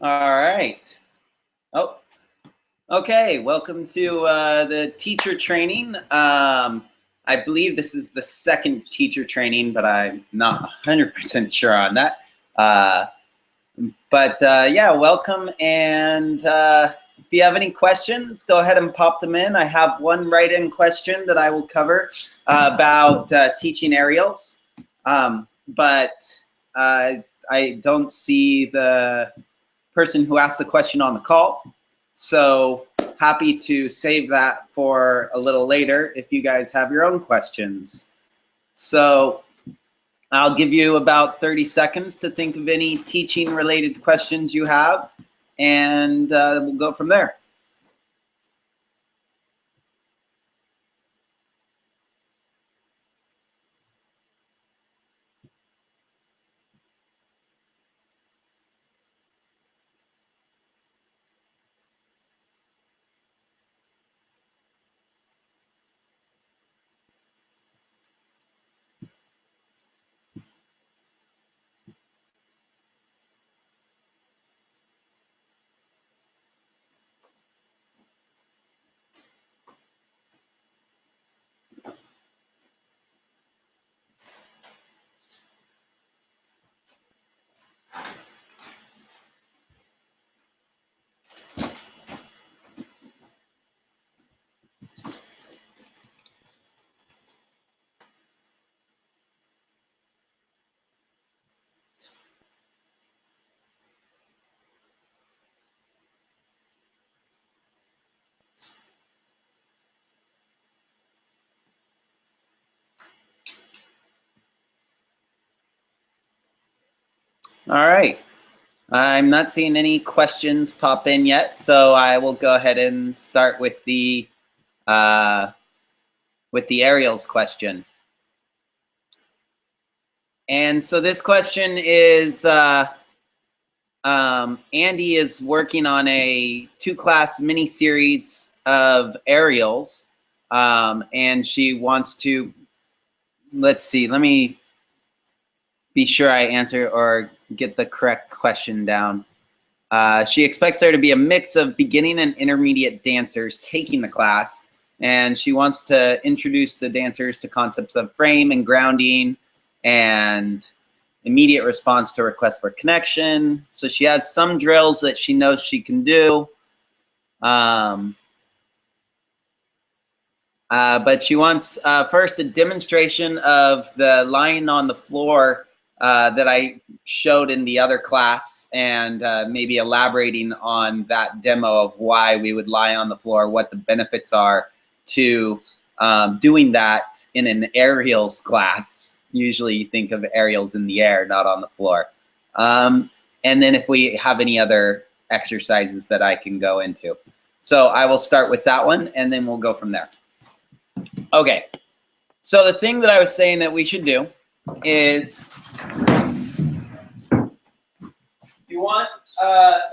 All right. Oh, okay. Welcome to the teacher training. I believe this is the second teacher training, but I'm not 100% sure on that. Yeah, welcome. And if you have any questions, go ahead and pop them in. I have one write-in question that I will cover about teaching aerials, but I don't see the person who asked the question on the call. So happy to save that for a little later if you guys have your own questions. So I'll give you about 30 seconds to think of any teaching related questions you have, and we'll go from there. All right. I'm not seeing any questions pop in yet, so I will go ahead and start with the aerials question. And so this question is, Andy is working on a 2-class mini series of aerials, and she wants to, let's see, let me be sure I answer or get the correct question down. She expects there to be a mix of beginning and intermediate dancers taking the class, and she wants to introduce the dancers to concepts of frame and grounding and immediate response to requests for connection. So she has some drills that she knows she can do. But she wants first a demonstration of the lying on the floor that I showed in the other class, and maybe elaborating on that demo of why we would lie on the floor, what the benefits are to doing that in an aerials class. Usually you think of aerials in the air, not on the floor. And then if we have any other exercises that I can go into. So I will start with that one, and then we'll go from there. Okay, so the thing that I was saying that we should do is you want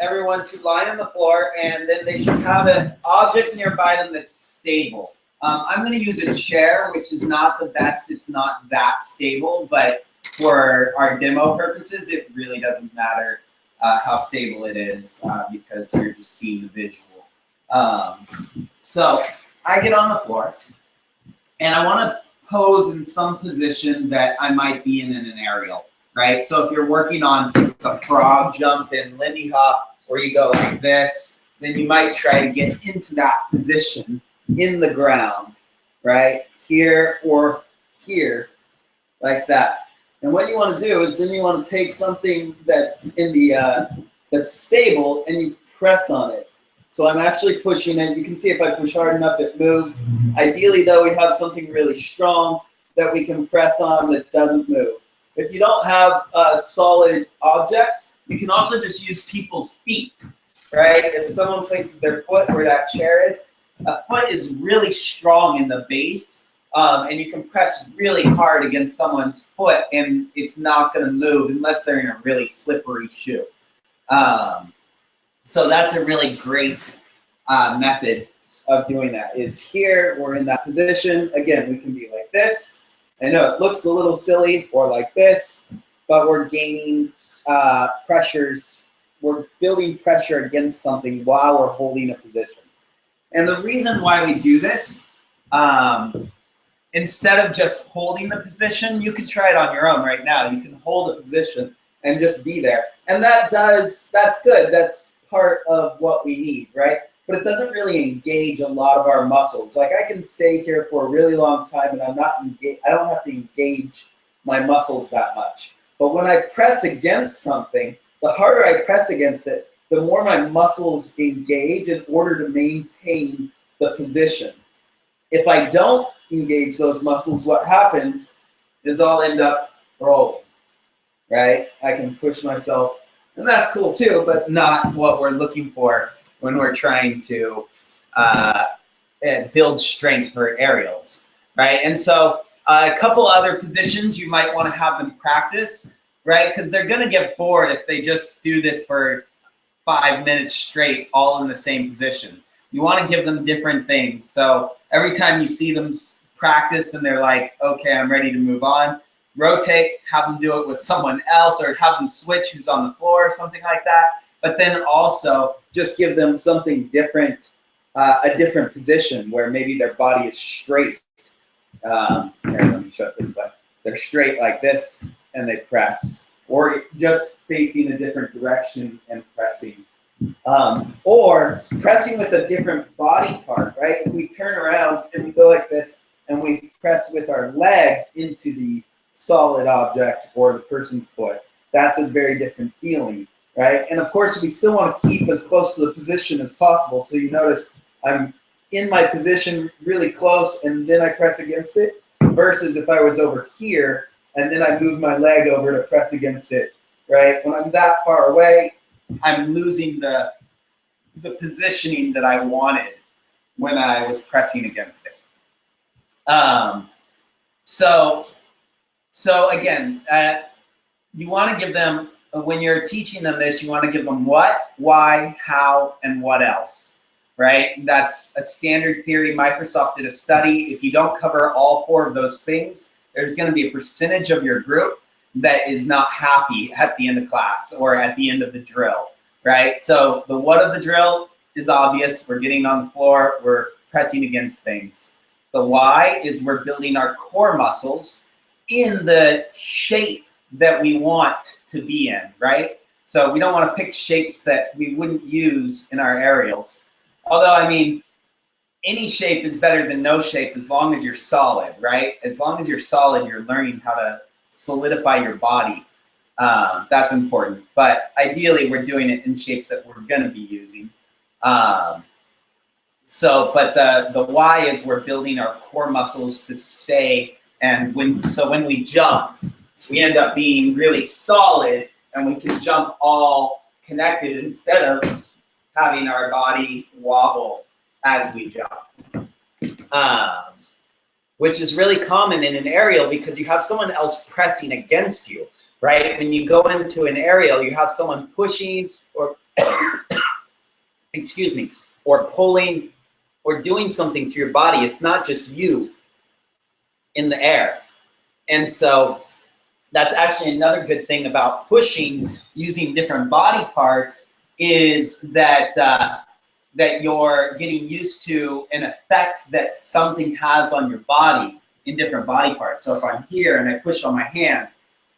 everyone to lie on the floor, and then they should have an object nearby them that's stable. I'm going to use a chair, which is not the best. It's not that stable, but for our demo purposes, it really doesn't matter how stable it is because you're just seeing the visual. So I get on the floor, and I want to pose in some position that I might be in an aerial, right? So if you're working on the frog jump in Lindy Hop, or you go like this, then you might try to get into that position in the ground, right? Here or here, like that. And what you want to do is then you want to take something that's in the that's stable, and you press on it. So I'm actually pushing it. You can see if I push hard enough, it moves. Ideally, though, we have something really strong that we can press on that doesn't move. If you don't have solid objects, you can also just use people's feet, right? If someone places their foot where that chair is, a foot is really strong in the base, and you can press really hard against someone's foot, and it's not going to move unless they're in a really slippery shoe. So that's a really great method of doing that. Is here, we're in that position. Again, we can be like this. I know it looks a little silly, or like this, but we're gaining pressures we're building pressure against something while we're holding a position. And the reason why we do this, instead of just holding the position, you can try it on your own right now. You can hold a position and just be there. And that's good. That's part of what we need, right? But it doesn't really engage a lot of our muscles. Like I can stay here for a really long time and I'm not engaged. I don't have to engage my muscles that much. But when I press against something, the harder I press against it, the more my muscles engage in order to maintain the position. If I don't engage those muscles, what happens is I'll end up rolling, right? I can push myself, and that's cool too, but not what we're looking for when we're trying to build strength for aerials, right? And so a couple other positions you might want to have them practice, right? Because they're going to get bored if they just do this for 5 minutes straight, all in the same position. You want to give them different things. So every time you see them practice and they're like, okay, I'm ready to move on, rotate, have them do it with someone else, or have them switch who's on the floor or something like that. But then also just give them something different, a different position where maybe their body is straight. Here, let me show it this way. They're straight like this and they press, or just facing a different direction and pressing. Or pressing with a different body part, right? If we turn around and we go like this and we press with our leg into the solid object or the person's foot, that's a very different feeling, right? And of course, we still want to keep as close to the position as possible. So you notice I'm in my position really close and then I press against it, versus if I was over here and then I move my leg over to press against it, right? When I'm that far away, I'm losing the positioning that I wanted when I was pressing against it. So again, you want to give them, when you're teaching them this, you want to give them what, why, how, and what else, right? That's a standard theory. Microsoft did a study. If you don't cover all 4 of those things, there's going to be a percentage of your group that is not happy at the end of class or at the end of the drill, right? So the what of the drill is obvious. We're getting on the floor. We're pressing against things. The why is we're building our core muscles in the shape that we want to be in, right? So we don't want to pick shapes that we wouldn't use in our aerials. Although, I mean, any shape is better than no shape as long as you're solid, right? As long as you're solid, you're learning how to solidify your body. That's important. But ideally, we're doing it in shapes that we're going to be using. But the why is we're building our core muscles to stay. And when we jump, we end up being really solid and we can jump all connected instead of having our body wobble as we jump. Which is really common in an aerial because you have someone else pressing against you, right? When you go into an aerial, you have someone pushing or, excuse me, or pulling or doing something to your body. It's not just you in the air. And so that's actually another good thing about pushing using different body parts is that that you're getting used to an effect that something has on your body in different body parts. So if I'm here and I push on my hand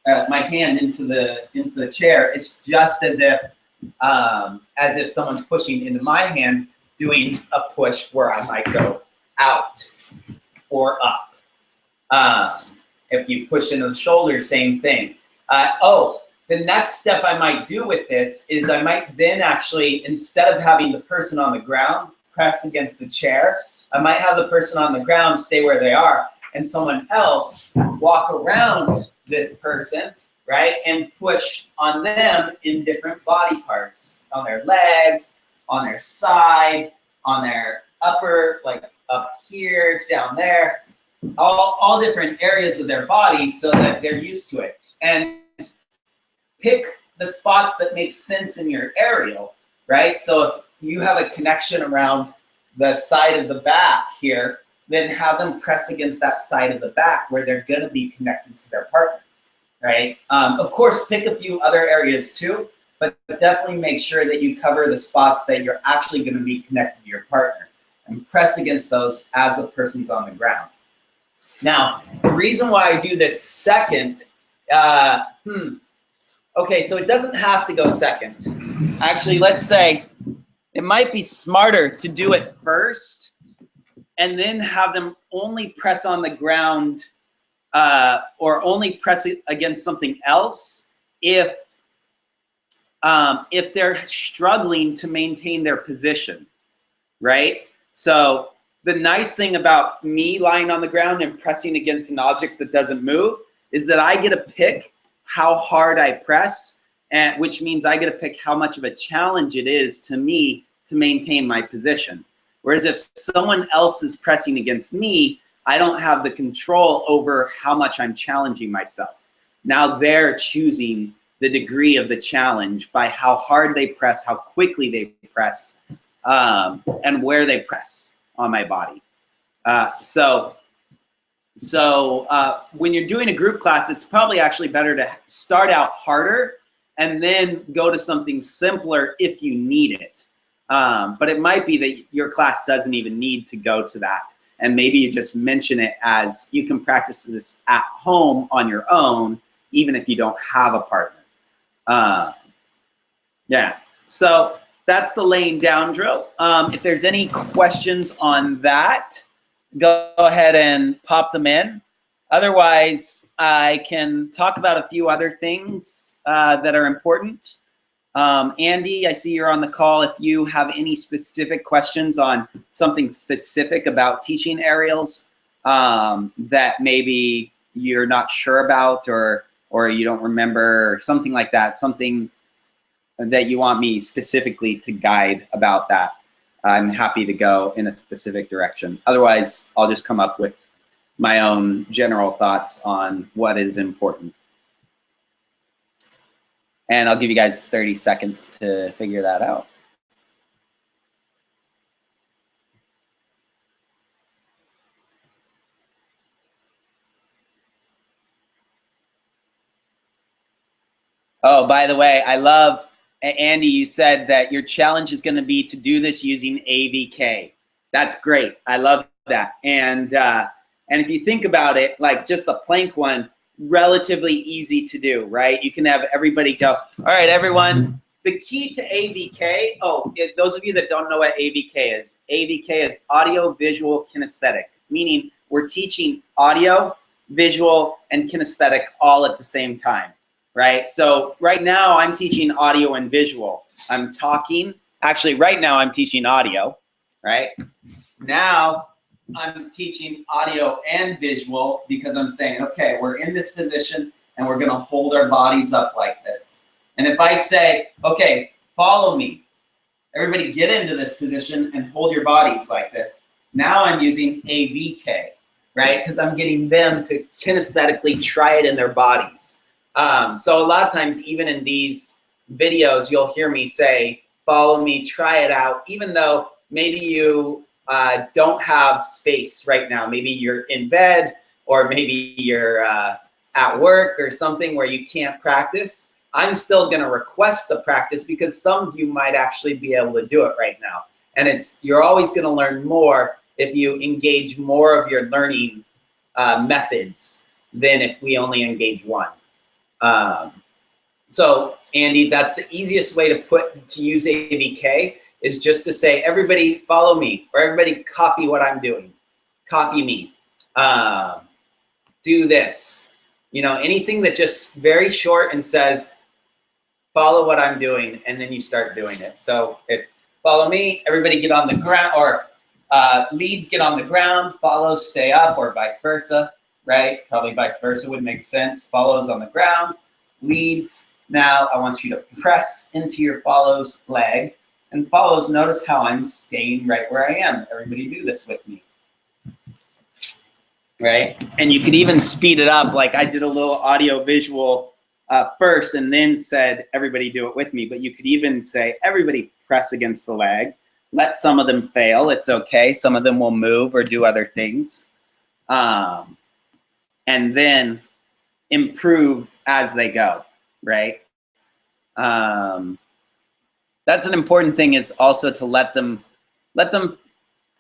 into the chair, it's just as if someone's pushing into my hand, doing a push where I might go out or up. If you push into the shoulder, same thing. The next step I might do with this is I might then actually, instead of having the person on the ground press against the chair, I might have the person on the ground stay where they are and someone else walk around this person, right, and push on them in different body parts, on their legs, on their side, on their upper, like up here, down there, all different areas of their body so that they're used to it. And pick the spots that make sense in your aerial, right? So if you have a connection around the side of the back here, then have them press against that side of the back where they're gonna be connected to their partner, right? Of course, pick a few other areas too, but definitely make sure that you cover the spots that you're actually going to be connected to your partner and press against those as the person's on the ground. Now, the reason why I do this second, okay, so it doesn't have to go second. Actually, let's say it might be smarter to do it first and then have them only press on the ground or only press it against something else if they're struggling to maintain their position, right? So the nice thing about me lying on the ground and pressing against an object that doesn't move is that I get to pick how hard I press, and which means I get to pick how much of a challenge it is to me to maintain my position. Whereas if someone else is pressing against me, I don't have the control over how much I'm challenging myself. Now they're choosing the degree of the challenge by how hard they press, how quickly they press, and where they press on my body. So when you're doing a group class, it's probably actually better to start out harder and then go to something simpler if you need it. But it might be that your class doesn't even need to go to that. And maybe you just mention it as you can practice this at home on your own, even if you don't have a partner. Yeah, so that's the laying down drill. If there's any questions on that, go ahead and pop them in. Otherwise, I can talk about a few other things that are important. Andy, I see you're on the call. If you have any specific questions on something specific about teaching aerials that maybe you're not sure about or you don't remember, something like that, something that you want me specifically to guide about that, I'm happy to go in a specific direction. Otherwise, I'll just come up with my own general thoughts on what is important. And I'll give you guys 30 seconds to figure that out. Oh, by the way, I love, Andy, you said that your challenge is going to be to do this using AVK. That's great. I love that. And if you think about it, like just the plank one, relatively easy to do, right? You can have everybody go, all right, everyone. The key to AVK, those of you that don't know what AVK is audio, visual, kinesthetic, meaning we're teaching audio, visual, and kinesthetic all at the same time. Right? So right now I'm teaching audio and visual. I'm talking, actually right now I'm teaching audio, right? Now I'm teaching audio and visual because I'm saying, okay, we're in this position and we're gonna hold our bodies up like this. And if I say, okay, follow me, everybody get into this position and hold your bodies like this. Now I'm using AVK, right? Because I'm getting them to kinesthetically try it in their bodies. So a lot of times, even in these videos, you'll hear me say, follow me, try it out, even though maybe you don't have space right now. Maybe you're in bed or maybe you're at work or something where you can't practice. I'm still going to request the practice because some of you might actually be able to do it right now. And you're always going to learn more if you engage more of your learning methods than if we only engage one. So Andy, that's the easiest way to use AVK is just to say, everybody follow me, or everybody copy what I'm doing. Copy me. Do this. You know, anything that just very short and says, follow what I'm doing, and then you start doing it. So it's follow me, everybody get on the ground, or leads get on the ground, follows stay up, or vice versa. Right? Probably vice versa would make sense. Follows on the ground, leads. Now I want you to press into your follows leg. And follows, notice how I'm staying right where I am. Everybody do this with me. Right? And you could even speed it up. Like I did a little audio visual first and then said, everybody do it with me. But you could even say, everybody press against the leg. Let some of them fail. It's okay. Some of them will move or do other things. And then improved as they go, right? That's an important thing, is also to let them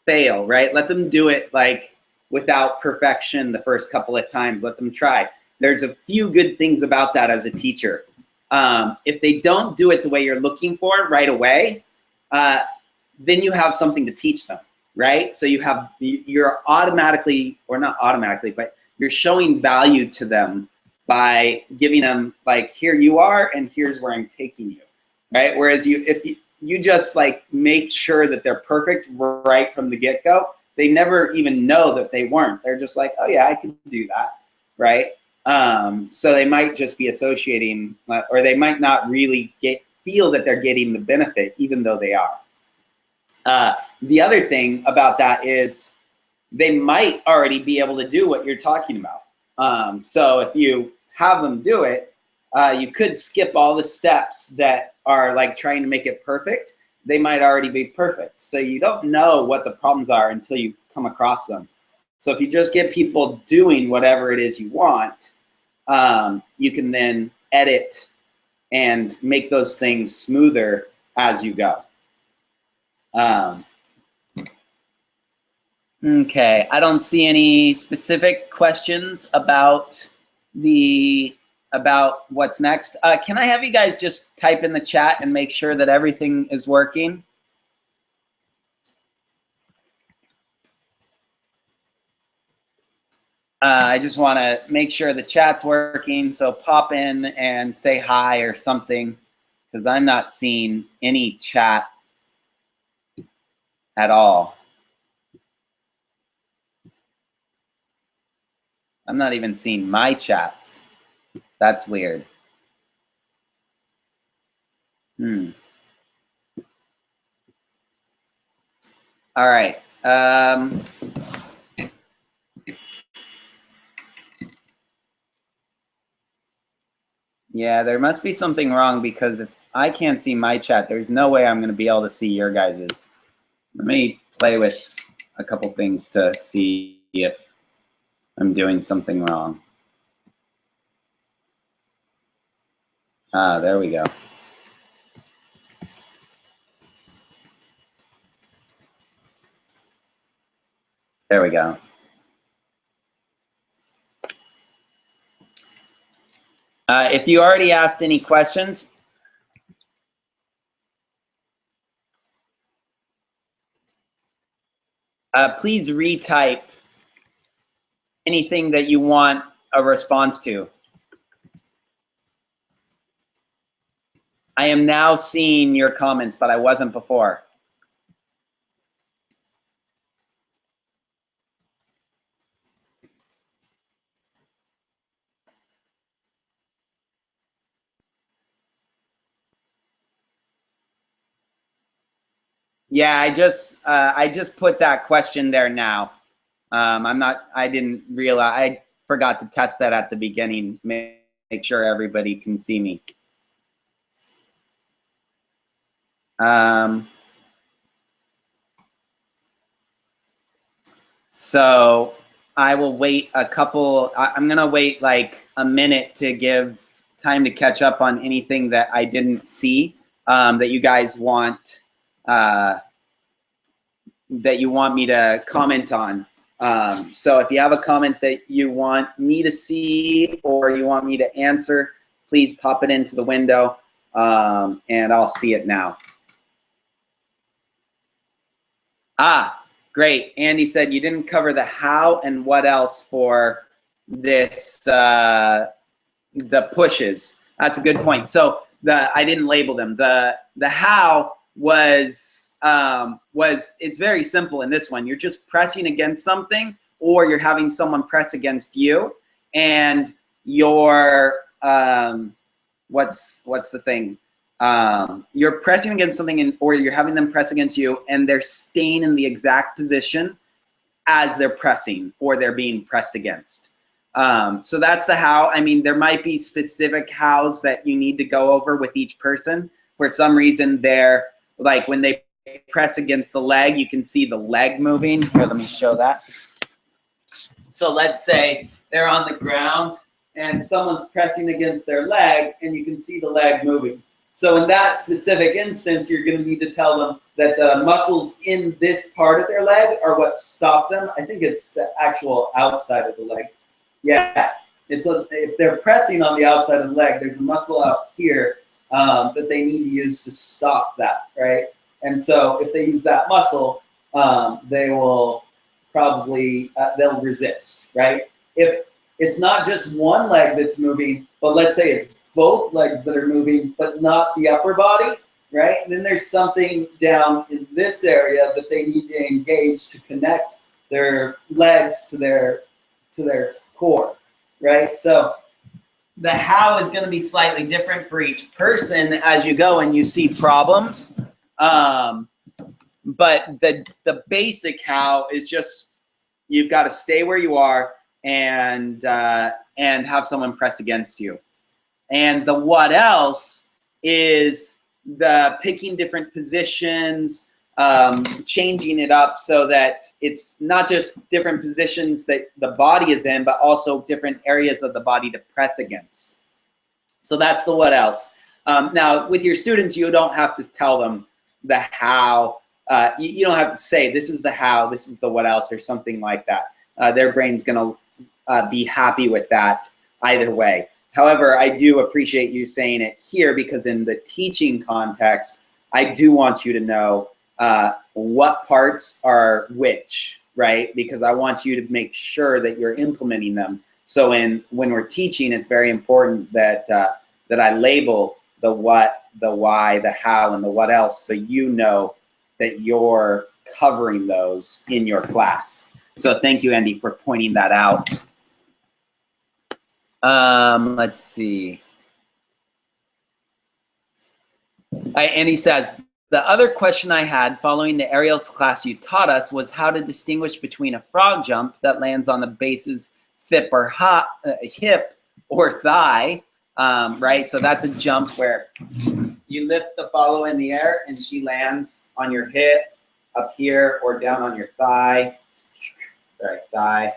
fail, right? Let them do it like without perfection the first couple of times. Let them try. There's a few good things about that as a teacher. If they don't do it the way you're looking for right away, then you have something to teach them, right? So you're automatically, or not automatically, but you're showing value to them by giving them like, here you are, and here's where I'm taking you, right? Whereas if you just like make sure that they're perfect right from the get-go, they never even know that they weren't. They're just like, oh yeah, I can do that, right? So they might just be associating, or they might not really feel that they're getting the benefit, even though they are. The other thing about that is they might already be able to do what you're talking about. So if you have them do it, you could skip all the steps that are like trying to make it perfect. They might already be perfect. So you don't know what the problems are until you come across them. So if you just get people doing whatever it is you want, you can then edit and make those things smoother as you go. Okay, I don't see any specific questions about what's next. Can I have you guys just type in the chat and make sure that everything is working? I just want to make sure the chat's working, so pop in and say hi or something, because I'm not seeing any chat at all. I'm not even seeing my chats. That's weird. All right. Yeah, there must be something wrong, because if I can't see my chat, there's no way I'm going to be able to see your guys's. Let me play with a couple things to see if I'm doing something wrong. Ah, there we go. There we go. If you already asked any questions, please retype anything that you want a response to. I am now seeing your comments, but I wasn't before. Yeah, I just put that question there now. I didn't realize, I forgot to test that at the beginning, make sure everybody can see me. So I will wait I'm gonna wait like a minute to give time to catch up on anything that I didn't see, that you guys want, that you want me to comment on. So if you have a comment that you want me to see or you want me to answer, please pop it into the window, and I'll see it now. Ah, great. Andy said you didn't cover the how and what else for this, the pushes. That's a good point. So I didn't label them. The how was it's very simple in this one. You're just pressing against something, or you're having someone press against you, and you're what's the thing? You're pressing against something, or you're having them press against you, and they're staying in the exact position as they're pressing, or they're being pressed against. So that's the how. I mean, there might be specific hows that you need to go over with each person. For some reason, they're like, when they press against the leg, you can see the leg moving. Here, let me show that. So let's say they're on the ground and someone's pressing against their leg, and you can see the leg moving. So in that specific instance, you're going to need to tell them that the muscles in this part of their leg are what stop them. I think it's the actual outside of the leg. Yeah, if they're pressing on the outside of the leg, there's a muscle out here that they need to use to stop that, right? And so if they use that muscle, they will probably, they'll resist, right? If it's not just one leg that's moving, but let's say it's both legs that are moving, but not the upper body, right? And then there's something down in this area that they need to engage to connect their legs to their core, right? So the how is going to be slightly different for each person as you go and you see problems. But the basic how is just you've got to stay where you are and have someone press against you. And the what else is the picking different positions, changing it up so that it's not just different positions that the body is in, but also different areas of the body to press against. So that's the what else. Now, with your students, you don't have to tell them the how. You don't have to say, this is the how, this is the what else, or something like that. Their brain's going to be happy with that either way. However, I do appreciate you saying it here because in the teaching context, I do want you to know what parts are which, right? Because I want you to make sure that you're implementing them. So when we're teaching, it's very important that I label the what, the why, the how, and the what else, so you know that you're covering those in your class. So thank you, Andy, for pointing that out. Let's see. Andy says, the other question I had following the aerials class you taught us was how to distinguish between a frog jump that lands on the base's hip or thigh, right? So that's a jump where you lift the follow in the air and she lands on your hip, up here, or down on your thigh. Sorry, thigh.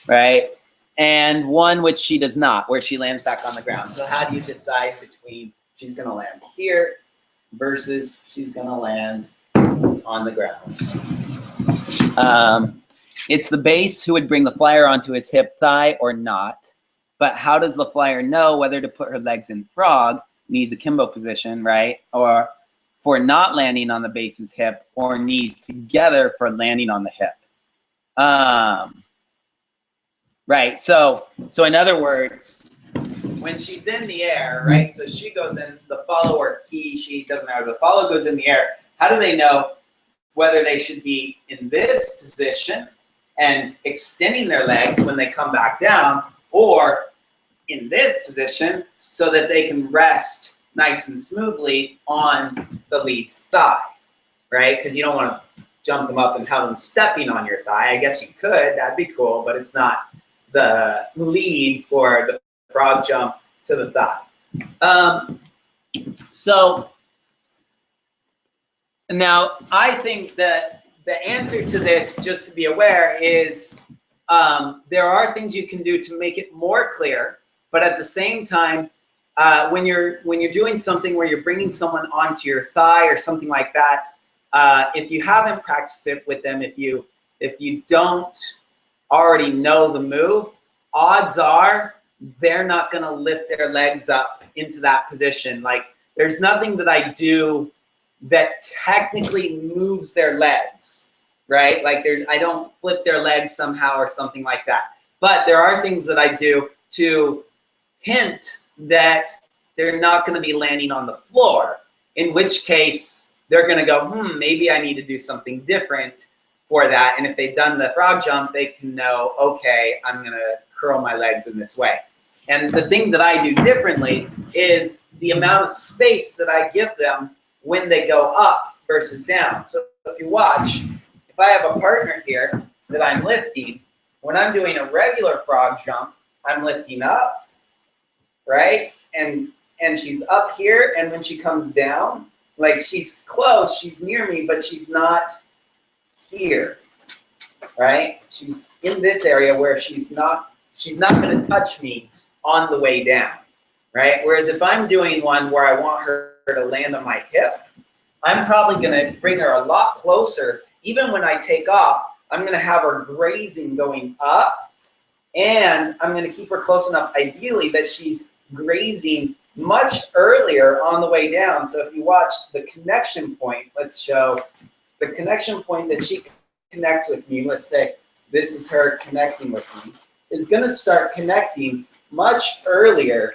Right? And one which she does not, where she lands back on the ground. So how do you decide between she's going to land here versus she's going to land on the ground? It's the base who would bring the flyer onto his hip, thigh, or not. But how does the flyer know whether to put her legs in frog, knees akimbo position, right? Or for not landing on the base's hip, or knees together for landing on the hip? Right, so in other words, when she's in the air, right, so she goes in, the follow or he, she, doesn't matter, the follow goes in the air. How do they know whether they should be in this position and extending their legs when they come back down, or in this position so that they can rest nice and smoothly on the lead's thigh, right? Because you don't want to jump them up and have them stepping on your thigh. I guess you could, that'd be cool, but it's not the lead for the frog jump to the thigh. So now I think that the answer to this, just to be aware, is there are things you can do to make it more clear, but at the same time, when you're doing something where you're bringing someone onto your thigh or something like that, if you haven't practiced it with them, if you don't already know the move, odds are they're not going to lift their legs up into that position. Like, there's nothing that I do that technically moves their legs, right? Like, I don't flip their legs somehow or something like that. But there are things that I do to hint that they're not going to be landing on the floor, in which case they're going to go, maybe I need to do something different for that. And if they've done the frog jump, they can know, okay, I'm going to curl my legs in this way. And the thing that I do differently is the amount of space that I give them when they go up versus down. So if you watch, if I have a partner here that I'm lifting, when I'm doing a regular frog jump, I'm lifting up, right? And she's up here, and when she comes down, like, she's close, she's near me, but she's not here, right? She's in this area where she's not going to touch me on the way down. right? Whereas if I'm doing one where I want her to land on my hip, I'm probably gonna bring her a lot closer. Even when I take off, I'm gonna have her grazing going up, and I'm gonna keep her close enough, ideally, that she's grazing much earlier on the way down. So if you watch the connection point, let's show the connection point that she connects with me. Let's say this is her connecting with me, is gonna start connecting much earlier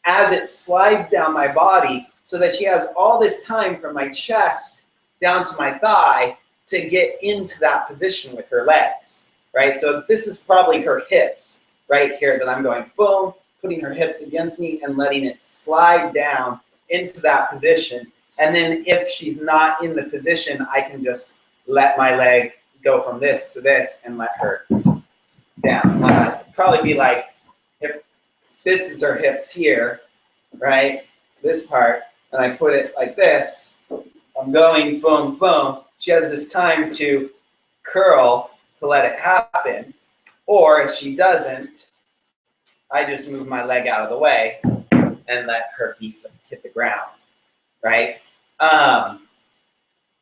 as it slides down my body, so that she has all this time from my chest down to my thigh to get into that position with her legs, right? So this is probably her hips right here that I'm going boom, putting her hips against me and letting it slide down into that position. And then if she's not in the position, I can just let my leg go from this to this and let her down. Probably be like, if this is her hips here, right? This part, and I put it like this, I'm going boom, boom. She has this time to curl to let it happen. Or if she doesn't, I just move my leg out of the way and let her feet hit the ground, right?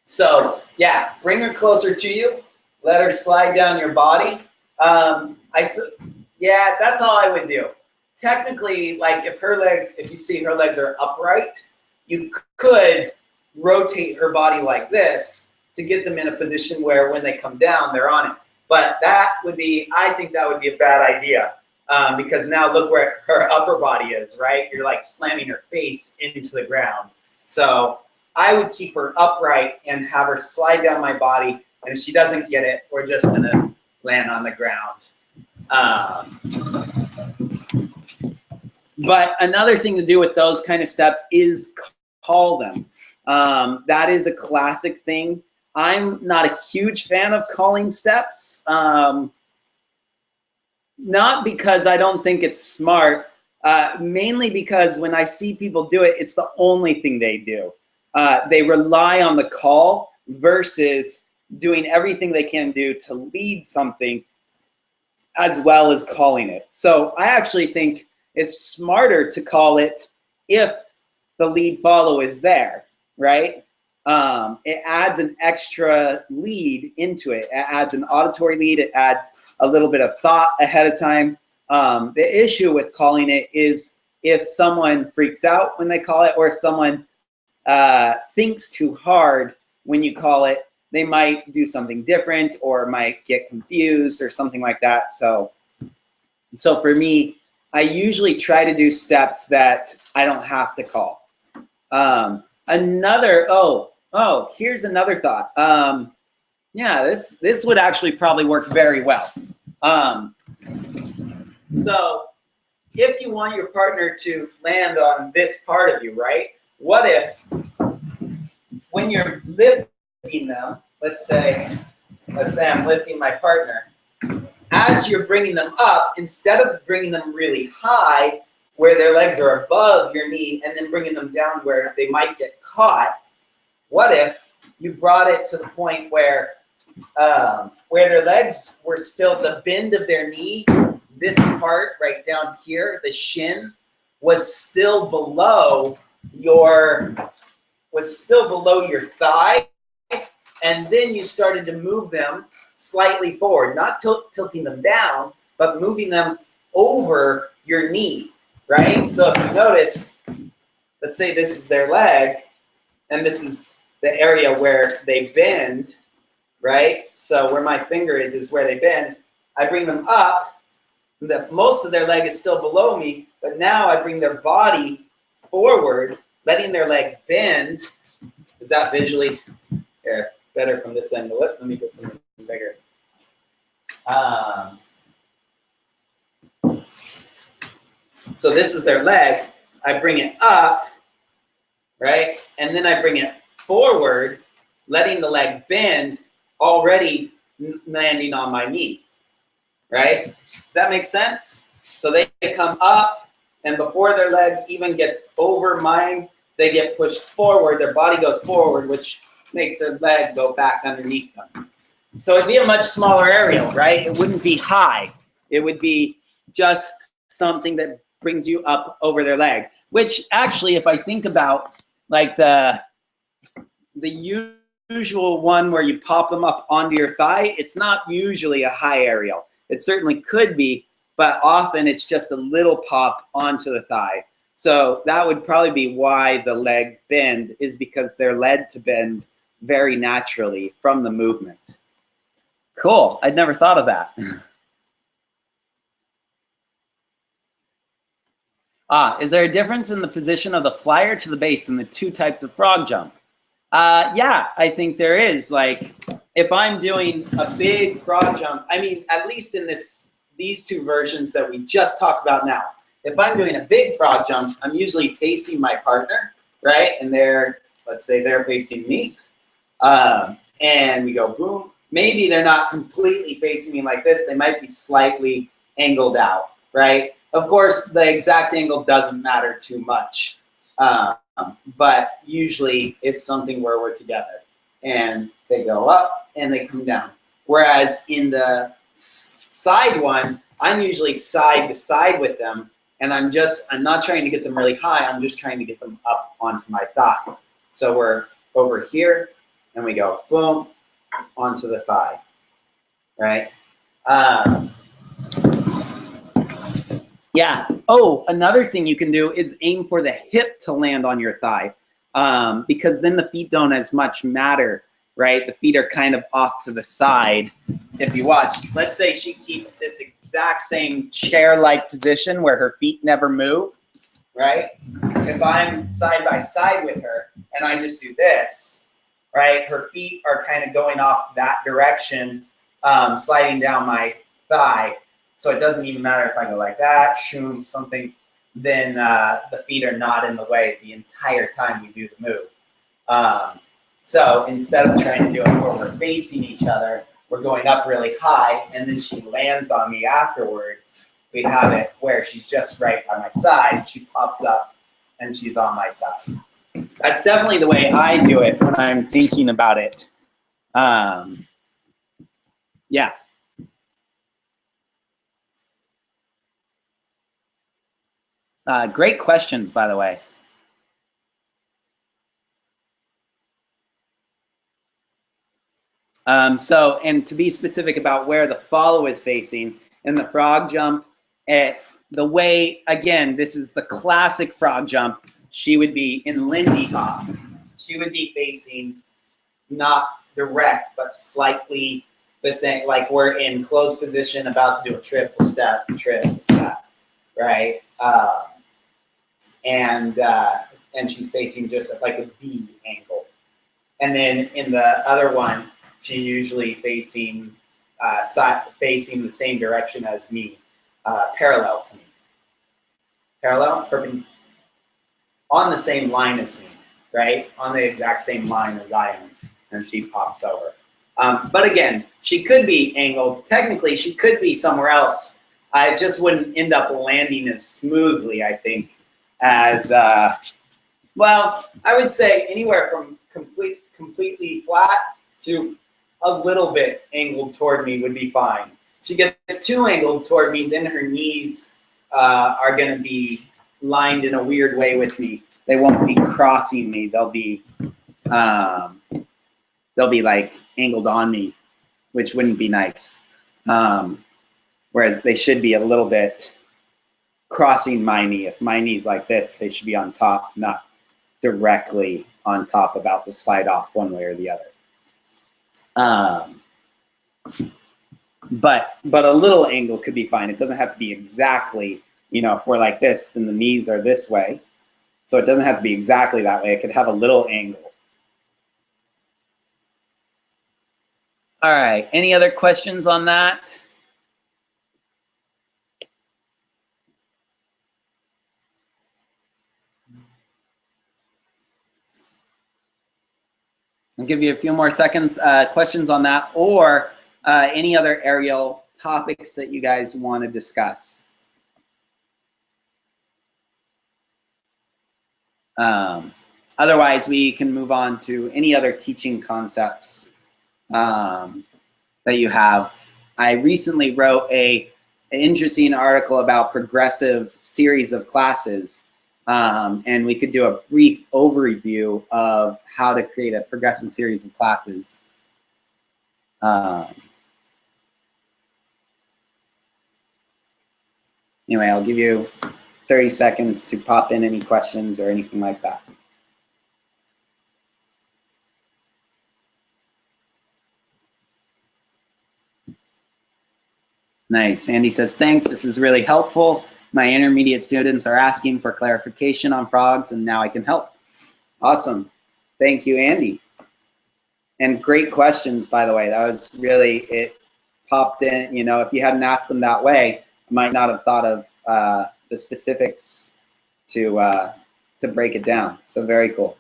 So yeah, bring her closer to you. Let her slide down your body. Yeah, that's all I would do. Technically, like if you see her legs are upright, you could rotate her body like this to get them in a position where when they come down, they're on it. But that would be, I think that would be a bad idea, because now look where her upper body is, right? You're like slamming her face into the ground. So I would keep her upright and have her slide down my body. And if she doesn't get it, we're just gonna land on the ground. But another thing to do with those kind of steps is call them. That is a classic thing. I'm not a huge fan of calling steps, not because I don't think it's smart, mainly because when I see people do it, it's the only thing they do. They rely on the call versus doing everything they can do to lead something as well as calling it. So I actually think it's smarter to call it if the lead follow is there, right? It adds an extra lead into it. It adds an auditory lead. It adds a little bit of thought ahead of time. The issue with calling it is if someone freaks out when they call it, or if someone thinks too hard when you call it, they might do something different or might get confused or something like that. So for me, I usually try to do steps that I don't have to call. Here's another thought. Yeah, this would actually probably work very well. So if you want your partner to land on this part of you, right? What if when you're lifting them, let's say I'm lifting my partner, as you're bringing them up, instead of bringing them really high where their legs are above your knee and then bringing them down where they might get caught, what if you brought it to the point where their legs were still, the bend of their knee, this part right down here, the shin, was still below your thigh, and then you started to move them slightly forward, not tilting them down, but moving them over your knee, right? So if you notice, let's say this is their leg, and this is the area where they bend, right? So where my finger is where they bend. I bring them up, most of their leg is still below me, but now I bring their body forward, letting their leg bend. Is that visually here better from this angle? Let me get something bigger. So this is their leg. I bring it up, right? And then I bring it forward, letting the leg bend, already landing on my knee, right? Does that make sense? So they come up, and before their leg even gets over mine, they get pushed forward. Their body goes forward, which makes their leg go back underneath them. So it'd be a much smaller area, right? It wouldn't be high. It would be just something that brings you up over their leg, which actually, if I think about like the usual one where you pop them up onto your thigh, it's not usually a high aerial. It certainly could be, but often it's just a little pop onto the thigh. So that would probably be why the legs bend, is because they're led to bend very naturally from the movement. Cool, I'd never thought of that. Is there a difference in the position of the flyer to the base in the two types of frog jump? Yeah, I think there is. Like, if I'm doing a big frog jump, I mean, at least in these two versions that we just talked about now, if I'm doing a big frog jump, I'm usually facing my partner, right? And let's say they're facing me. And we go boom. Maybe they're not completely facing me like this. They might be slightly angled out, right? Of course, the exact angle doesn't matter too much. But usually it's something where we're together and they go up and they come down. Whereas in the side one, I'm usually side to side with them, and I'm not trying to get them really high, I'm just trying to get them up onto my thigh. So we're over here and we go boom onto the thigh, right? Yeah. Oh, another thing you can do is aim for the hip to land on your thigh, because then the feet don't as much matter, right? The feet are kind of off to the side. If you watch, let's say she keeps this exact same chair-like position where her feet never move, right? If I'm side by side with her and I just do this, right? Her feet are kind of going off that direction, sliding down my thigh. So it doesn't even matter if I go like that, shoom, something, then the feet are not in the way the entire time we do the move. So instead of trying to do it where we're facing each other, we're going up really high, and then she lands on me afterward. We have it where she's just right by my side. She pops up, and she's on my side. That's definitely the way I do it when I'm thinking about it. Yeah. Great questions, by the way. And to be specific about where the follow is facing, in the frog jump, the way, again, this is the classic frog jump, she would be in Lindy Hop. She would be facing not direct, but slightly the same, like we're in closed position, about to do a triple step, right? And she's facing just like a V angle. And then in the other one, she's usually facing facing the same direction as me, parallel to me. Parallel, perpendicular, on the same line as me, right? On the exact same line as I am, and she pops over. But again, she could be angled. Technically, she could be somewhere else. I just wouldn't end up landing as smoothly, I think, as, well, I would say anywhere from completely flat to a little bit angled toward me would be fine. If she gets too angled toward me, then her knees are going to be lined in a weird way with me. They won't be crossing me. They'll be like angled on me, which wouldn't be nice. Whereas they should be a little bit crossing my knee. If my knee's like this, they should be on top, not directly on top, about to slide off one way or the other. But a little angle could be fine. It doesn't have to be exactly, if we're like this, then the knees are this way. So it doesn't have to be exactly that way. It could have a little angle. All right, any other questions on that? I'll give you a few more seconds. Questions on that, or any other aerial topics that you guys want to discuss? Otherwise, we can move on to any other teaching concepts that you have. I recently wrote a interesting article about progressive series of classes. And we could do a brief overview of how to create a progressive series of classes. Anyway, I'll give you 30 seconds to pop in any questions or anything like that. Nice. Andy says, thanks. This is really helpful. My intermediate students are asking for clarification on frogs, and now I can help. Awesome. Thank you, Andy. And great questions, by the way. That was really, it popped in. You know, if you hadn't asked them that way, I might not have thought of the specifics to break it down. So very cool.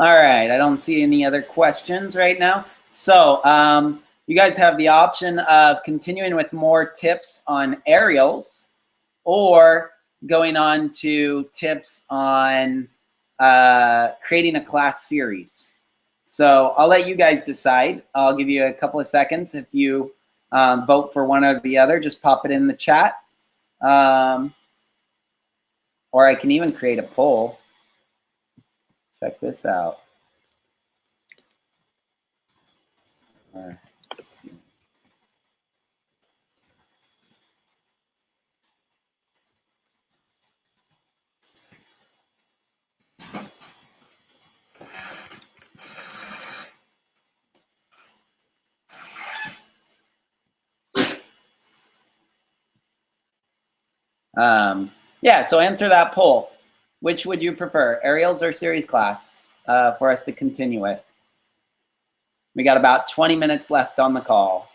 All right, I don't see any other questions right now. So you guys have the option of continuing with more tips on aerials or going on to tips on creating a class series. So I'll let you guys decide. I'll give you a couple of seconds. If you vote for one or the other, just pop it in the chat. Or I can even create a poll. Check this out. All right. Yeah, so answer that poll. Which would you prefer, aerials or series class, for us to continue with? We got about 20 minutes left on the call.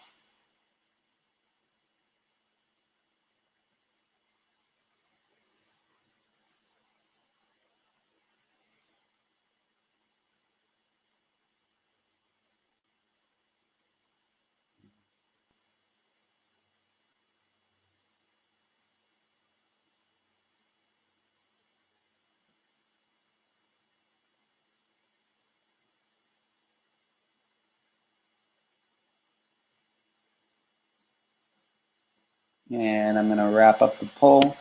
And I'm gonna wrap up the poll.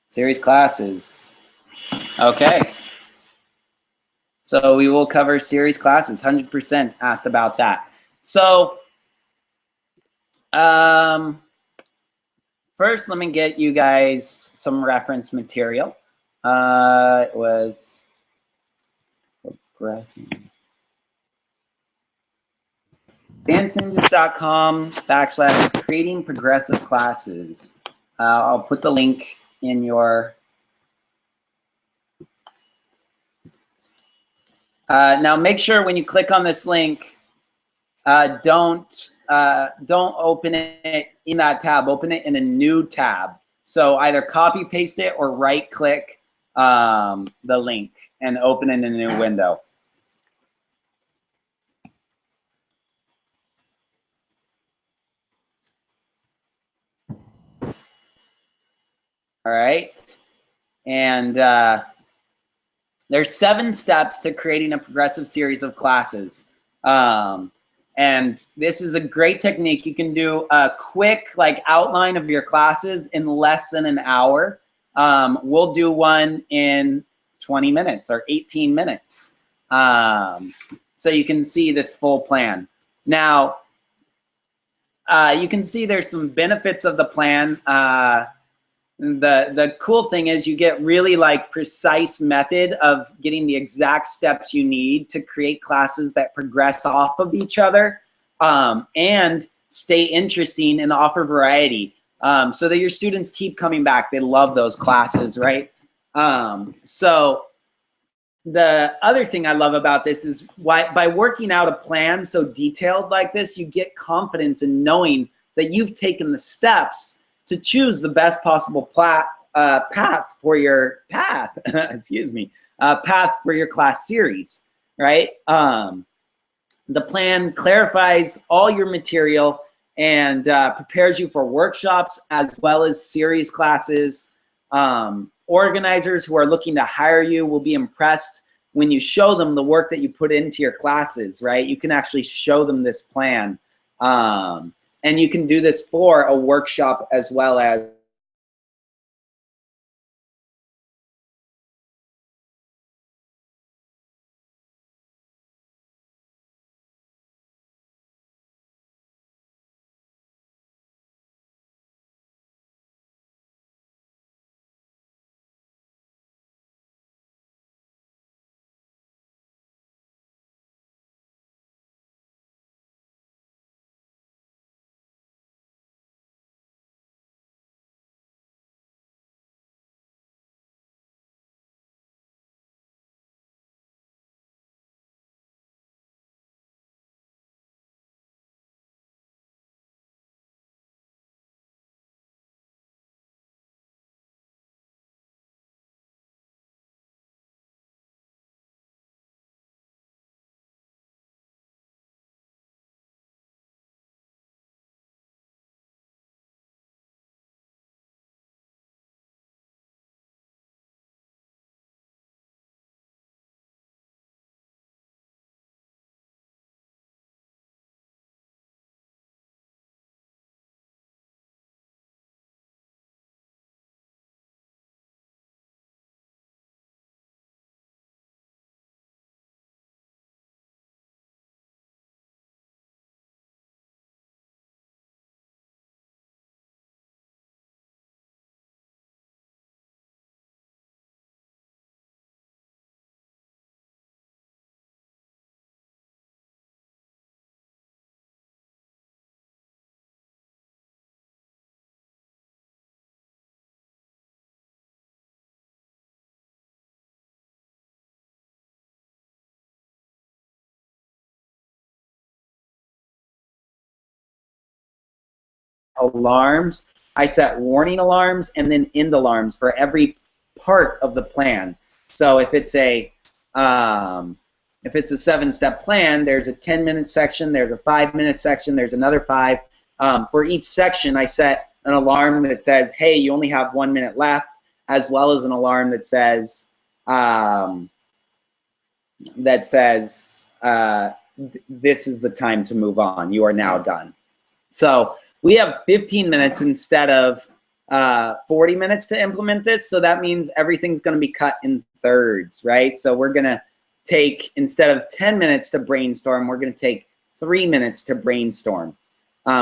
Series classes. Okay. So we will cover series classes, 100% asked about that. So first, let me get you guys some reference material. It was DanceNinjas.com/creating progressive classes. I'll put the link in your. Now make sure when you click on this link, don't open it in that tab. Open it in a new tab. So either copy paste it or right click the link and open it in a new window. All right, and there's 7 steps to creating a progressive series of classes. And this is a great technique. You can do a quick outline of your classes in less than an hour. We'll do one in 20 minutes or 18 minutes. So you can see this full plan. Now, you can see there's some benefits of the plan. The cool thing is you get really precise method of getting the exact steps you need to create classes that progress off of each other. And stay interesting, and offer variety, so that your students keep coming back. They love those classes, right? So the other thing I love about this is by working out a plan so detailed like this, you get confidence in knowing that you've taken the steps to choose the best possible path for your excuse me, path for your class series, right? The plan clarifies all your material and prepares you for workshops as well as series classes. Organizers who are looking to hire you will be impressed when you show them the work that you put into your classes, right? You can actually show them this plan. And you can do this for a workshop as well as alarms. I set warning alarms and then end alarms for every part of the plan. So if it's a 7-step plan, there's a 10-minute section, there's a 5-minute section, there's another 5. For each section, I set an alarm that says, "Hey, you only have 1 minute left," as well as an alarm that says, "This is the time to move on. You are now done." So we have 15 minutes instead of 40 minutes to implement this. So that means everything's going to be cut in thirds, right? So we're going to take, instead of 10 minutes to brainstorm, we're going to take 3 minutes to brainstorm,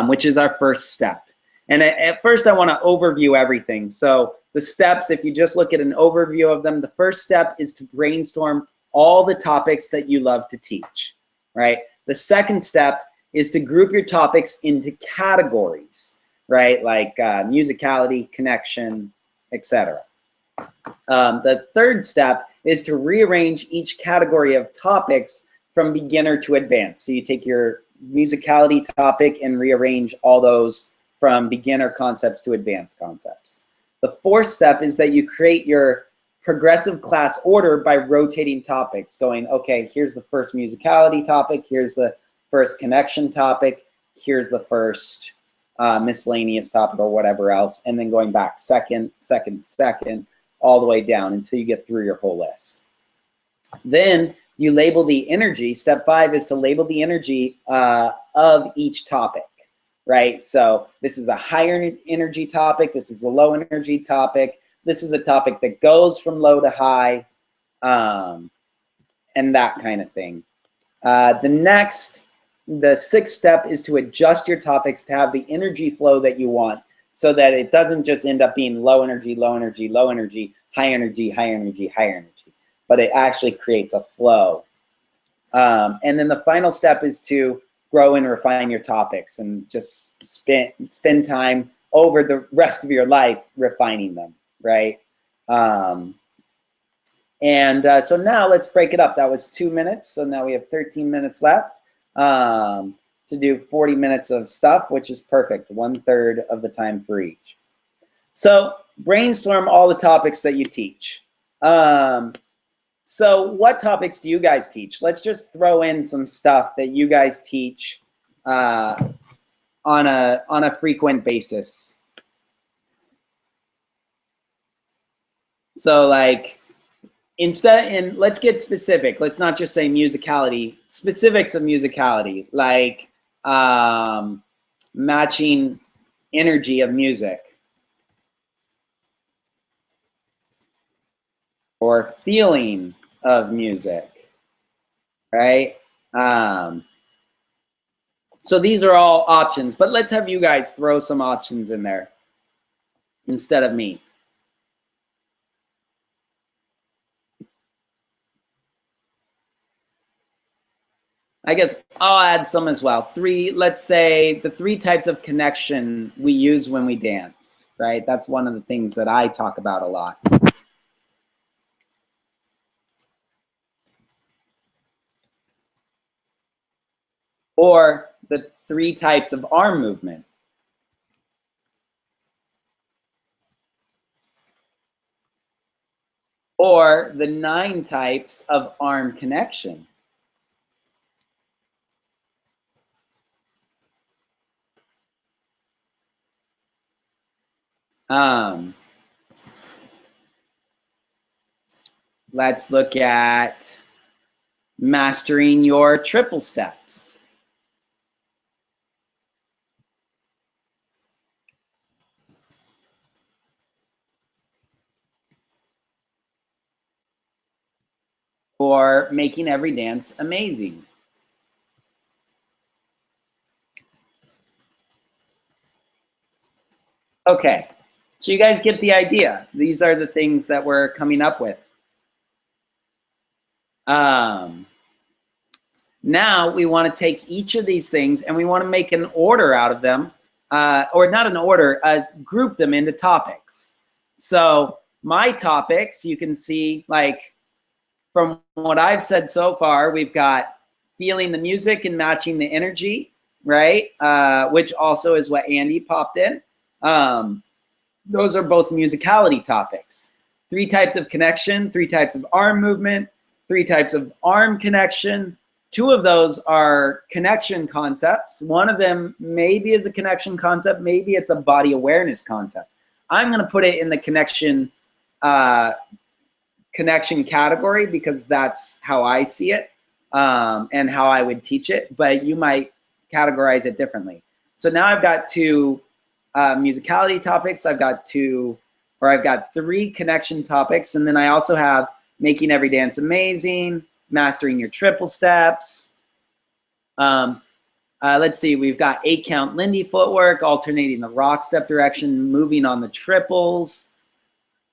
which is our first step. And at first I want to overview everything. So the steps, if you just look at an overview of them, the first step is to brainstorm all the topics that you love to teach, right? The second step is to group your topics into categories, right? Like musicality, connection, etc. The third step is to rearrange each category of topics from beginner to advanced. So you take your musicality topic and rearrange all those from beginner concepts to advanced concepts. The fourth step is that you create your progressive class order by rotating topics, going, okay, here's the first musicality topic, here's the first connection topic, here's the first miscellaneous topic or whatever else, and then going back second, all the way down until you get through your whole list. Then you label the energy. Step 5 is to label the energy of each topic, right? So this is a higher energy topic, this is a low energy topic, this is a topic that goes from low to high, and that kind of thing. The sixth step is to adjust your topics to have the energy flow that you want, so that it doesn't just end up being low energy, low energy, low energy, high energy, high energy, high energy, but it actually creates a flow. And then the final step is to grow and refine your topics and just spend time over the rest of your life refining them, right? So now let's break it up. That was 2 minutes, so now we have 13 minutes left to do 40 minutes of stuff, which is perfect, 1/3 of the time for each. So brainstorm all the topics that you teach. So what topics do you guys teach? Let's just throw in some stuff that you guys teach on a frequent basis. So like let's get specific. Let's not just say musicality. Specifics of musicality, like matching energy of music, or feeling of music, right? So these are all options, but let's have you guys throw some options in there instead of me. I guess I'll add some as well. Let's say the 3 types of connection we use when we dance, right? That's one of the things that I talk about a lot. Or the 3 types of arm movement. Or the 9 types of arm connection. Let's look at mastering your triple steps. Or making every dance amazing. Okay, so you guys get the idea. These are the things that we're coming up with. Now we want to take each of these things and we want to make an order out of them, or not an order, group them into topics. So my topics, you can see, like, from what I've said so far, we've got feeling the music and matching the energy, right? Which also is what Andy popped in. Those are both musicality topics. 3 types of connection, 3 types of arm movement, 3 types of arm connection. 2 of those are connection concepts. One of them maybe is a connection concept, maybe it's a body awareness concept. I'm going to put it in the connection category because that's how I see it and how I would teach it, but you might categorize it differently. So now I've got 2 musicality topics, I've got 3 connection topics, and then I also have making every dance amazing, mastering your triple steps. Let's see, we've got 8-count Lindy footwork, alternating the rock step direction, moving on the triples,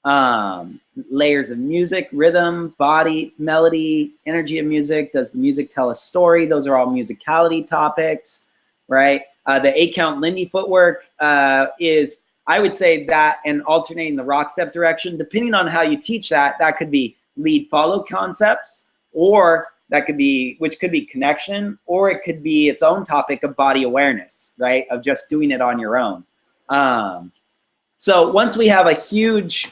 layers of music, rhythm, body, melody, energy of music. Does the music tell a story? Those are all musicality topics, right? The 8-count Lindy footwork is, I would say, that and alternating the rock step direction. Depending on how you teach that, that could be lead follow concepts, or that could be, which could be connection, or it could be its own topic of body awareness, right? Of just doing it on your own. So once we have a huge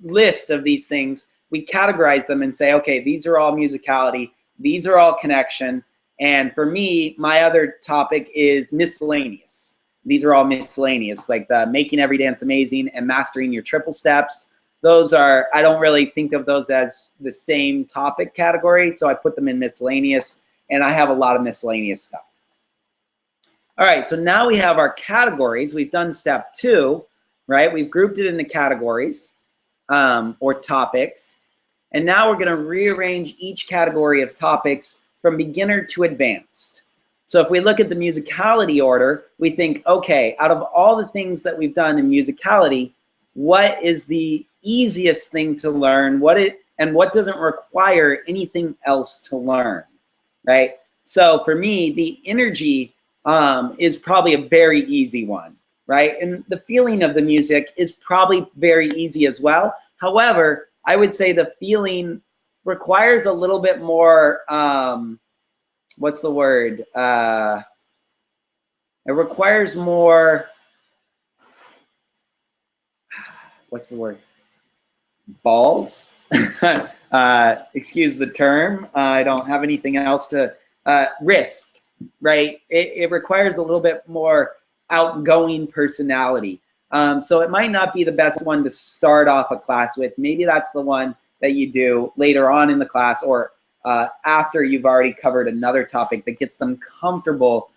list of these things, we categorize them and say, okay, these are all musicality, these are all connection, and for me, my other topic is miscellaneous. These are all miscellaneous, like the making every dance amazing and mastering your triple steps. Those are, I don't really think of those as the same topic category, so I put them in miscellaneous, and I have a lot of miscellaneous stuff. All right, so now we have our categories. We've done step 2, right? We've grouped it into categories or topics, and now we're gonna rearrange each category of topics from beginner to advanced. So if we look at the musicality order, we think, okay, out of all the things that we've done in musicality, what is the easiest thing to learn? And what doesn't require anything else to learn, right? So for me, the energy is probably a very easy one, right? And the feeling of the music is probably very easy as well. However, I would say the feeling requires a little bit more, what's the word? It requires more, what's the word? Balls. Excuse the term. I don't have anything else to risk, right? It requires a little bit more outgoing personality. So it might not be the best one to start off a class with. Maybe that's the one that you do later on in the class, or after you've already covered another topic that gets them comfortable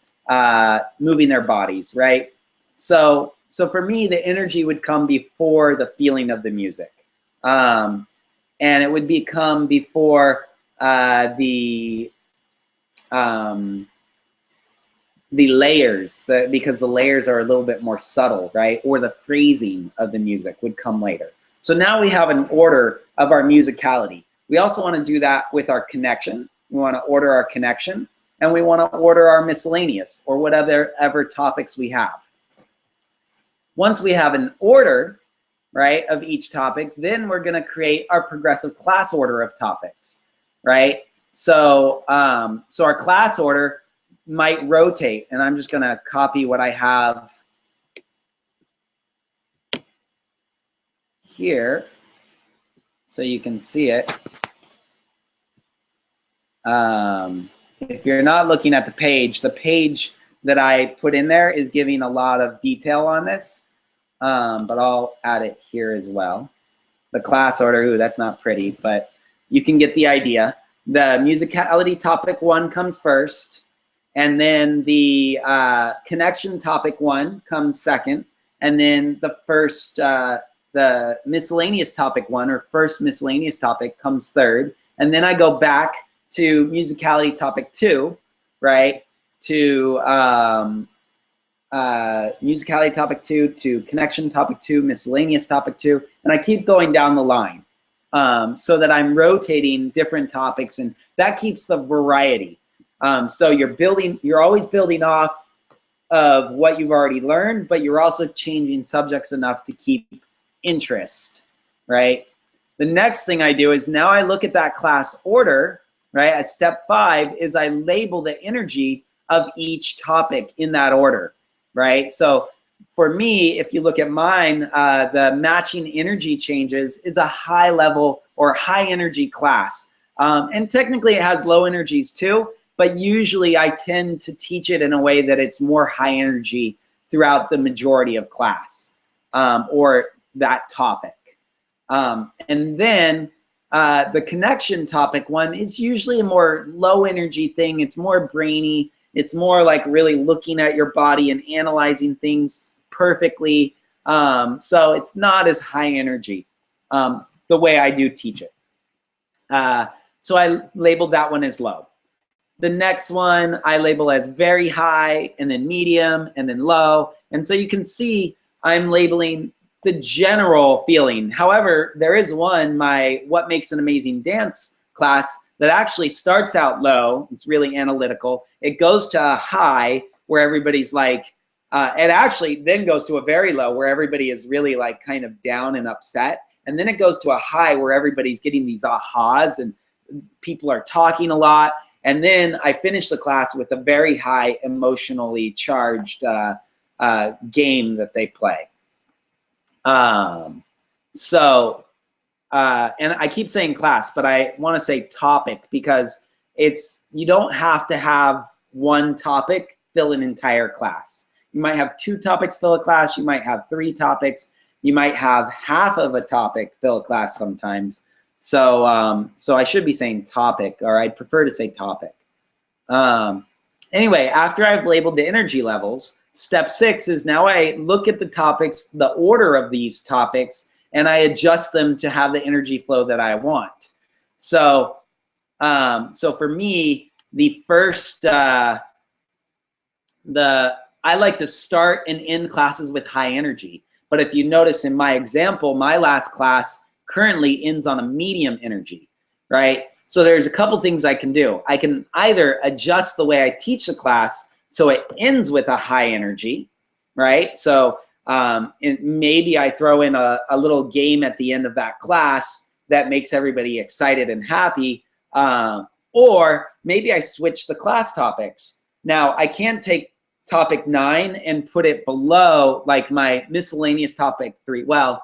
moving their bodies, right? So for me, the energy would come before the feeling of the music. And it would become before the layers, because the layers are a little bit more subtle, right? Or the phrasing of the music would come later. So now we have an order of our musicality. We also want to do that with our connection. We want to order our connection, and we want to order our miscellaneous, or whatever topics we have. Once we have an order, right, of each topic, then we're going to create our progressive class order of topics, right? So, so our class order might rotate, and I'm just going to copy what I have here so you can see it. If you're not looking at the page that I put in there is giving a lot of detail on this, but I'll add it here as well. The class order, ooh, that's not pretty, but you can get the idea. The musicality topic 1 comes first, and then the connection topic 1 comes second, and then the first, the miscellaneous topic 1, or first miscellaneous topic, comes third, and then I go back to musicality topic 2, right? To musicality topic 2, to connection topic 2, miscellaneous topic 2, and I keep going down the line so that I'm rotating different topics, and that keeps the variety. So you're always building off of what you've already learned, but you're also changing subjects enough to keep interest, right? The next thing I do is now I look at that class order, right? At step 5 is I label the energy of each topic in that order, right? So for me, if you look at mine, the matching energy changes is a high level or high energy class. And technically it has low energies too, but usually I tend to teach it in a way that it's more high energy throughout the majority of class or that topic. And then the connection topic 1 is usually a more low energy thing. It's more brainy. It's more like really looking at your body and analyzing things perfectly. So it's not as high energy the way I do teach it. So I labeled that one as low. The next one I label as very high, and then medium, and then low. And so you can see I'm labeling the general feeling. However, there is one, my What Makes an Amazing Dance class, that actually starts out low. It's really analytical. It goes to a high where everybody's like, it actually then goes to a very low where everybody is really like kind of down and upset. And then it goes to a high where everybody's getting these ahas and people are talking a lot. And then I finish the class with a very high emotionally charged game that they play. And I keep saying class, but I want to say topic, because you don't have to have one topic fill an entire class. You might have 2 topics fill a class. You might have 3 topics. You might have half of a topic fill a class sometimes. So, so I should be saying topic, or I'd prefer to say topic. Anyway, after I've labeled the energy levels, step 6 is now I look at the topics, the order of these topics, and I adjust them to have the energy flow that I want. So, so for me, the first, I like to start and end classes with high energy. But if you notice in my example, my last class currently ends on a medium energy, right? So there's a couple things I can do. I can either adjust the way I teach the class so it ends with a high energy, right? So maybe I throw in a little game at the end of that class that makes everybody excited and happy. Or maybe I switch the class topics. Now, I can't take topic 9 and put it below like my miscellaneous topic 3. Well,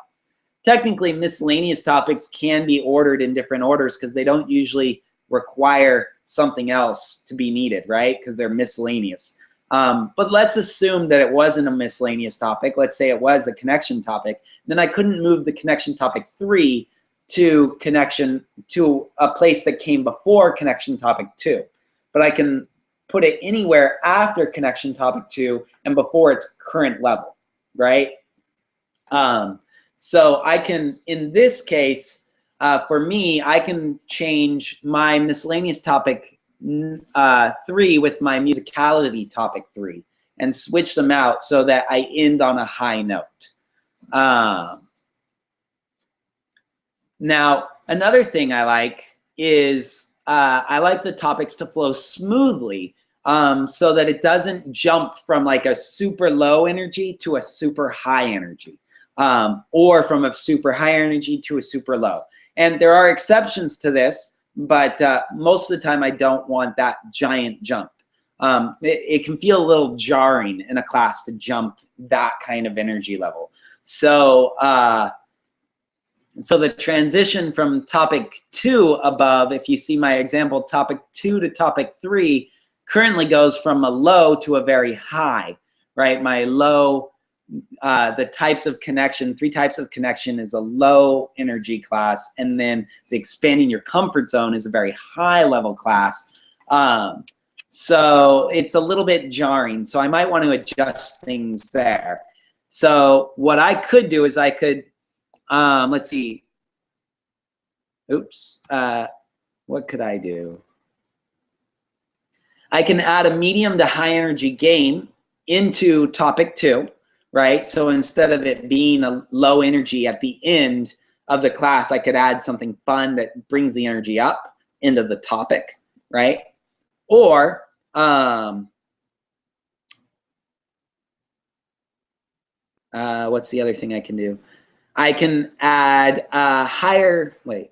technically miscellaneous topics can be ordered in different orders because they don't usually require something else to be needed, right? Because they're miscellaneous. But let's assume that it wasn't a miscellaneous topic. Let's say it was a connection topic. Then I couldn't move the connection topic 3 to connection to a place that came before connection topic 2. But I can put it anywhere after connection topic 2 and before its current level, right? So I can, in this case, for me, I can change my miscellaneous topic 3 with my musicality topic 3 and switch them out so that I end on a high note. Now, another thing I like is I like the topics to flow smoothly so that it doesn't jump from like a super low energy to a super high energy, or from a super high energy to a super low. And there are exceptions to this, but most of the time I don't want that giant jump. It can feel a little jarring in a class to jump that kind of energy level. So so the transition from topic 2 above, if you see my example, topic 2 to topic 3 currently goes from a low to a very high, right? My low, the types of connection, 3 types of connection is a low energy class, and then the expanding your comfort zone is a very high level class. So it's a little bit jarring. So I might want to adjust things there. So what I could do is I could, let's see. Oops. What could I do? I can add a medium to high energy gain into topic 2, right? So instead of it being a low energy at the end of the class, I could add something fun that brings the energy up into the topic, right? Or what's the other thing I can do? I can add a higher, wait.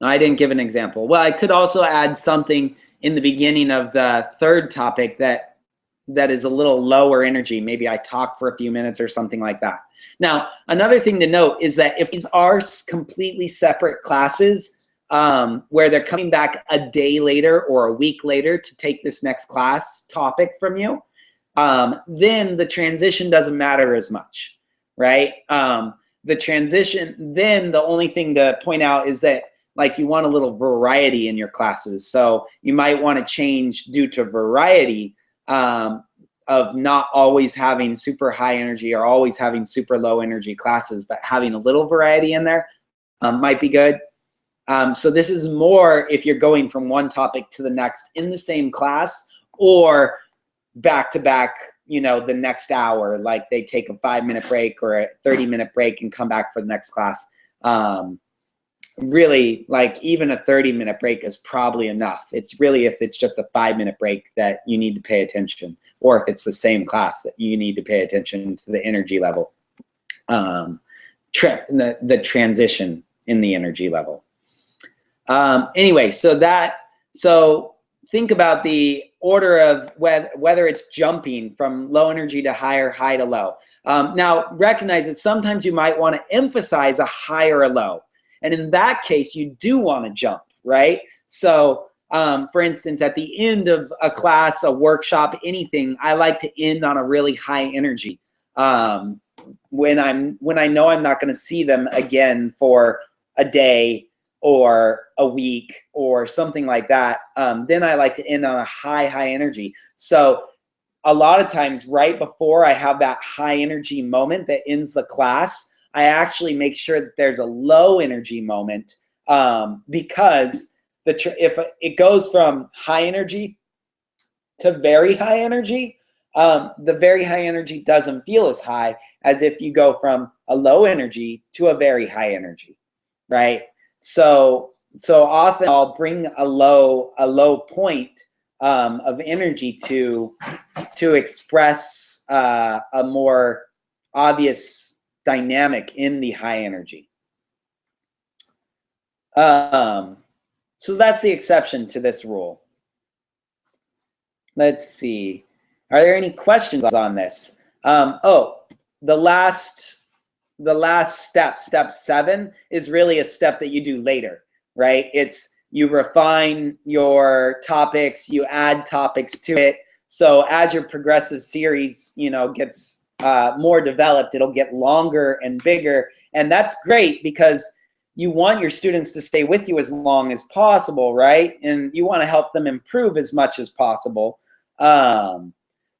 No, I didn't give an example. Well, I could also add something in the beginning of the 3rd topic that is a little lower energy. Maybe I talk for a few minutes or something like that. Now, another thing to note is that if these are completely separate classes where they're coming back a day later or a week later to take this next class topic from you, then the transition doesn't matter as much, right? The transition, then the only thing to point out is that like you want a little variety in your classes. So you might want to change due to variety of not always having super high energy or always having super low energy classes, but having a little variety in there might be good. So this is more if you're going from one topic to the next in the same class or back to back, you know, the next hour, like they take a 5-minute break or a 30-minute break and come back for the next class. Really, like even a 30-minute break is probably enough. It's really if it's just a 5-minute break that you need to pay attention, or if it's the same class that you need to pay attention to the energy level, the transition in the energy level. Anyway, so think about the order of whether it's jumping from low energy to higher, high to low. Now, recognize that sometimes you might want to emphasize a high or a low. And in that case, you do want to jump, right? So, for instance, at the end of a class, a workshop, anything, I like to end on a really high energy. When I know I'm not going to see them again for a day or a week or something like that, then I like to end on a high energy. So a lot of times right before I have that high energy moment that ends the class, I actually make sure that there's a low energy moment because if it goes from high energy to very high energy, the very high energy doesn't feel as high as if you go from a low energy to a very high energy, right? So often I'll bring a low point of energy to express a more obvious dynamic in the high energy. So that's the exception to this rule. Let's see. Are there any questions on this? Oh, the last step, step 7, is really a step that you do later, right? It's you refine your topics, you add topics to it. So as your progressive series, gets more developed, it'll get longer and bigger. And that's great because you want your students to stay with you as long as possible, right? And you want to help them improve as much as possible.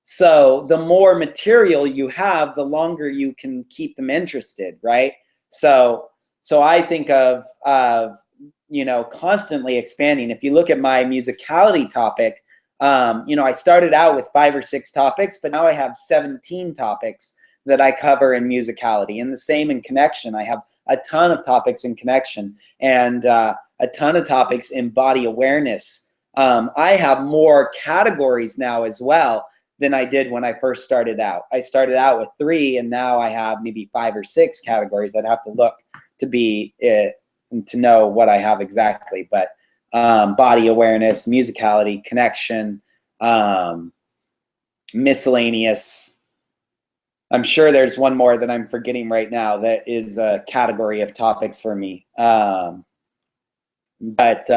So the more material you have, the longer you can keep them interested, right? So I think of constantly expanding. If you look at my musicality topic, I started out with 5 or 6 topics, but now I have 17 topics that I cover in musicality. And the same in connection. I have a ton of topics in connection and a ton of topics in body awareness. I have more categories now as well than I did when I first started out. I started out with 3, and now I have maybe 5 or 6 categories. I'd have to look to know what I have exactly, but body awareness, musicality, connection, miscellaneous. I'm sure there's one more that I'm forgetting right now that is a category of topics for me. But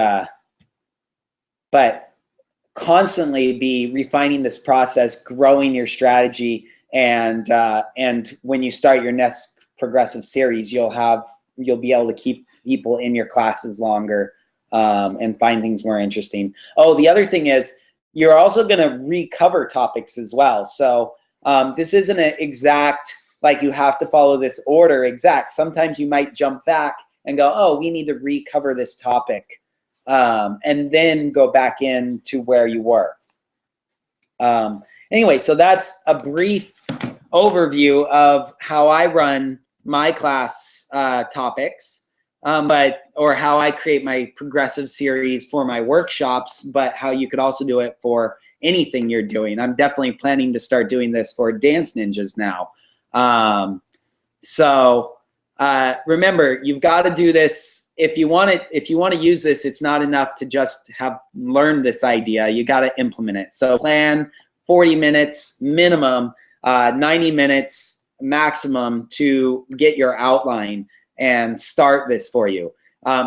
constantly be refining this process, growing your strategy, and when you start your next progressive series, you'll be able to keep people in your classes longer and find things more interesting. Oh, the other thing is you're also going to recover topics as well. So this isn't an exact, like you have to follow this order exact. Sometimes you might jump back and go, oh, we need to recover this topic, and then go back into where you were. Anyway, so that's a brief overview of how I run my class topics, or how I create my progressive series for my workshops, but how you could also do it for anything you're doing. I'm definitely planning to start doing this for Dance Ninjas now. Remember, you've got to do this. If you want to use this, it's not enough to just have learned this idea. You got to implement it. So plan 40 minutes minimum, 90 minutes maximum to get your outline and start this for you.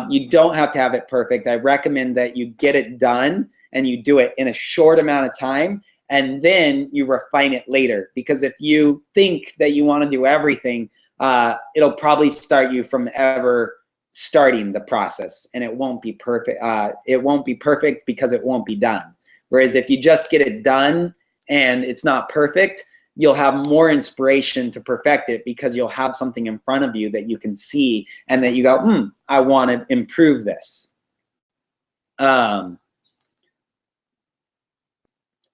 You don't have to have it perfect. I recommend that you get it done and you do it in a short amount of time, and then you refine it later. Because if you think that you want to do everything, it'll probably start you from ever starting the process, and it won't be perfect. It won't be perfect because it won't be done. Whereas if you just get it done and it's not perfect, you'll have more inspiration to perfect it because you'll have something in front of you that you can see and that you go, I want to improve this.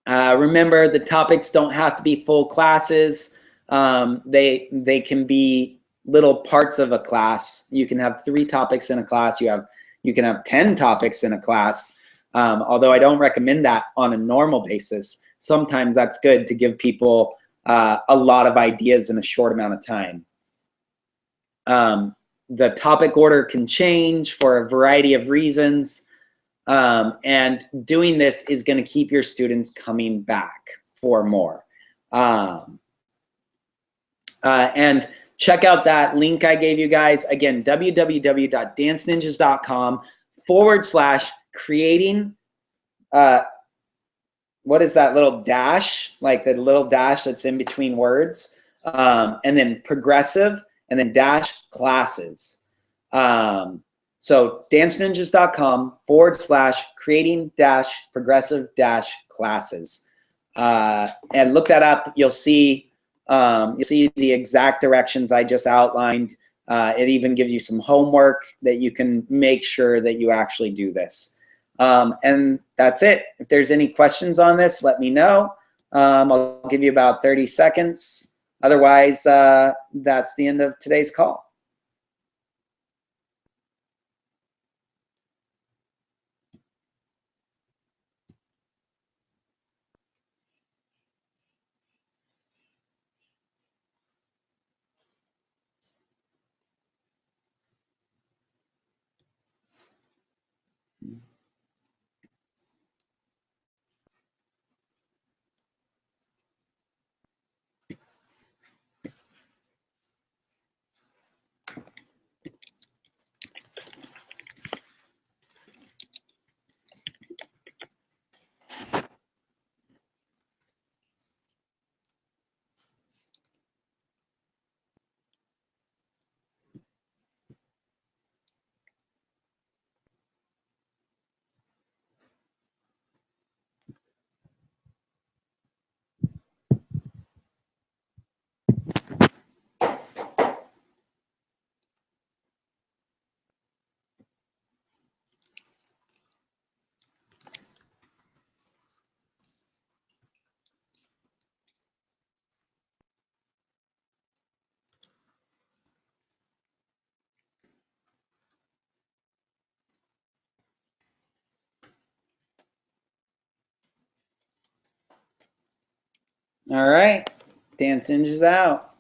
Remember, the topics don't have to be full classes. They can be little parts of a class. You can have 3 topics in a class. You can have 10 topics in a class. Although I don't recommend that on a normal basis. Sometimes that's good to give people a lot of ideas in a short amount of time. The topic order can change for a variety of reasons. And doing this is going to keep your students coming back for more. And check out that link I gave you guys. Again, www.danceninjas.com/creating. What is that little dash? Like the little dash that's in between words. And then progressive, and then dash classes. So danceninjas.com/creating-progressive-classes. And look that up. You'll see the exact directions I just outlined. It even gives you some homework that you can make sure that you actually do this. And that's it. If there's any questions on this, let me know. I'll give you about 30 seconds. Otherwise, that's the end of today's call. All right, Dance Ninja's out.